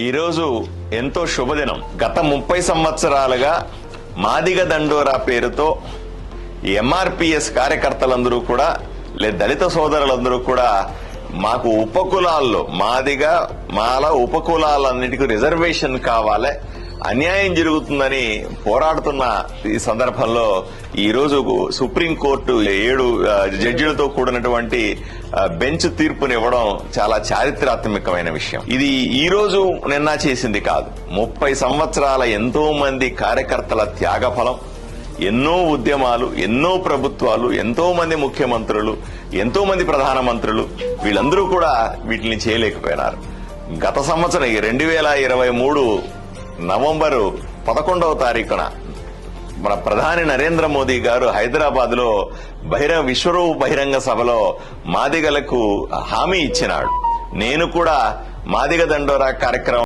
ఈరోజు ఎంతో శుభదినం. గత 30 సంవత్సరాలుగా మాదిగ దండోరా పేరుతో ఎంఆర్పిఎస్ కార్యకర్తలందరూ కూడా దళిత సోదరులందరూ కూడా మాకు ఉపకులాల్లో మాల ఉపకులాలన్నిటికీ రిజర్వేషన్ కావాలి, అన్యాయం జరుగుతుందని పోరాడుతున్న ఈ సందర్భంలో ఈ రోజు సుప్రీంకోర్టు 7 జడ్జిలతో కూడినటువంటి బెంచ్ తీర్పునివ్వడం చాలా చారిత్రాత్మకమైన విషయం. ఇది ఈ రోజు నిన్న చేసింది కాదు. 30 సంవత్సరాల ఎంతో మంది కార్యకర్తల త్యాగఫలం. ఎన్నో ఉద్యమాలు, ఎన్నో ప్రభుత్వాలు, ఎంతో మంది ముఖ్యమంత్రులు, ఎంతో మంది ప్రధానమంత్రులు వీళ్ళందరూ కూడా వీటిని చేయలేకపోయినారు. గత సంవత్సరం 2023 నవంబరు 11వ తారీఖున మన ప్రధాని నరేంద్ర మోదీ గారు హైదరాబాద్ లో విశ్వరూప బహిరంగ సభలో మాదిగలకు హామీ ఇచ్చినాడు. నేను కూడా మాదిగ దండోరా కార్యక్రమం